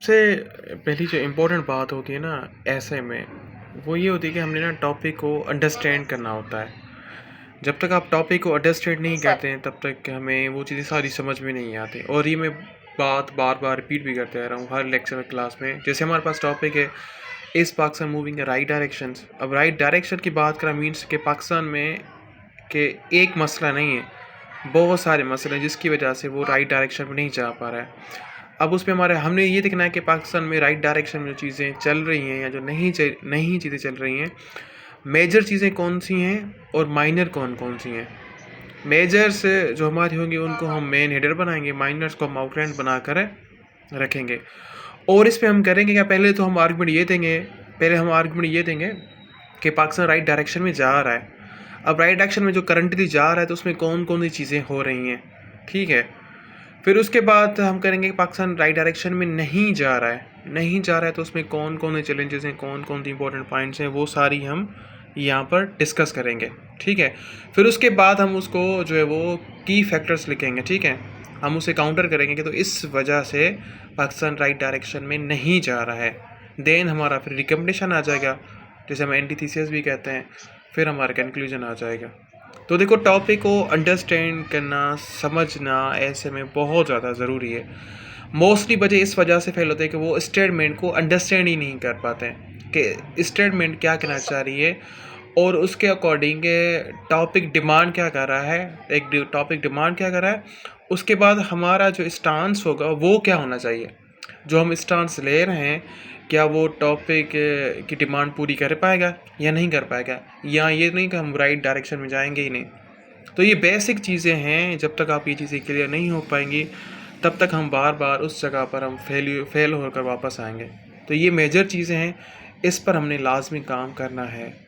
सबसे पहली जो इम्पोर्टेंट बात होती है ना ऐसे में, वो ये होती है कि हमने ना टॉपिक को अंडरस्टैंड करना होता है। जब तक आप टॉपिक को अंडरस्टैंड नहीं करते हैं, तब तक हमें वो चीज़ें सारी समझ में नहीं आती। और ये मैं बात बार-बार रिपीट भी करते आ रहा हूँ हर लेक्चर में, क्लास में। जैसे हमारे पास टॉपिक है, is Pakistan moving in right directions? अब राइट डायरेक्शन की बात करें मीन्स कि पाकिस्तान में के एक मसला नहीं है, बहुत सारे मसले हैं जिसकी वजह से वो राइट डायरेक्शन में नहीं जा पा रहा है। अब उसमें हमारे हमने ये देखना है कि पाकिस्तान में राइट डायरेक्शन में जो चीज़ें चल रही हैं या जो नहीं चीज़ें चल रही हैं, मेजर चीज़ें कौन-सी हैं और माइनर कौन-कौन सी हैं। मेजर्स जो हमारी होंगी उनको हम मेन हेडर बनाएँगे, माइनर्स को हम आउटलाइन बनाकर रखेंगे। और इस पे हम करेंगे क्या, पहले हम आर्गुमेंट ये देंगे कि पाकिस्तान राइट डायरेक्शन में जा रहा है। अब राइट डायरेक्शन में जो करंटली जा रहा है तो उसमें कौन-कौन सी चीज़ें हो रही हैं, ठीक है? फिर उसके बाद हम करेंगे कि पाकिस्तान राइट डायरेक्शन में नहीं जा रहा है तो उसमें कौन-कौन से चैलेंजेस हैं, कौन-कौन सी इंपॉर्टेंट पॉइंट्स हैं, वो सारी हम यहाँ पर डिस्कस करेंगे, ठीक है? फिर उसके बाद हम उसको जो है वो की फैक्टर्स लिखेंगे, ठीक है? हम उसे काउंटर करेंगे कि तो इस वजह से पाकिस्तान राइट डायरेक्शन में नहीं जा रहा है। देन हमारा फिर रिकमेंडेशन आ जाएगा, जिसे हम एंटीथेसिस भी कहते हैं। फिर हमारा कंक्लूजन आ जाएगा। तो देखो, टॉपिक को अंडरस्टैंड करना, समझना ऐसे में बहुत ज़्यादा ज़रूरी है। मोस्टली बच्चे इस वजह से फेल होते हैं कि वो स्टेटमेंट को अंडरस्टैंड ही नहीं कर पाते हैं कि स्टेटमेंट क्या कहना चाह रही है और उसके अकॉर्डिंग टॉपिक डिमांड क्या कर रहा है, एक टॉपिक डिमांड क्या कर रहा है, उसके बाद हमारा जो स्टांस होगा वो क्या होना चाहिए। जो हम स्टांस ले रहे हैं, क्या वो टॉपिक की डिमांड पूरी कर पाएगा या नहीं कर पाएगा, या ये नहीं कि हम राइट डायरेक्शन में जाएंगे ही नहीं। तो ये बेसिक चीज़ें हैं, जब तक आप ये चीज़ें क्लियर नहीं हो पाएंगी तब तक हम बार बार उस जगह पर हम फेल होकर वापस आएंगे। तो ये मेजर चीज़ें हैं, इस पर हमने लाजमी काम करना है।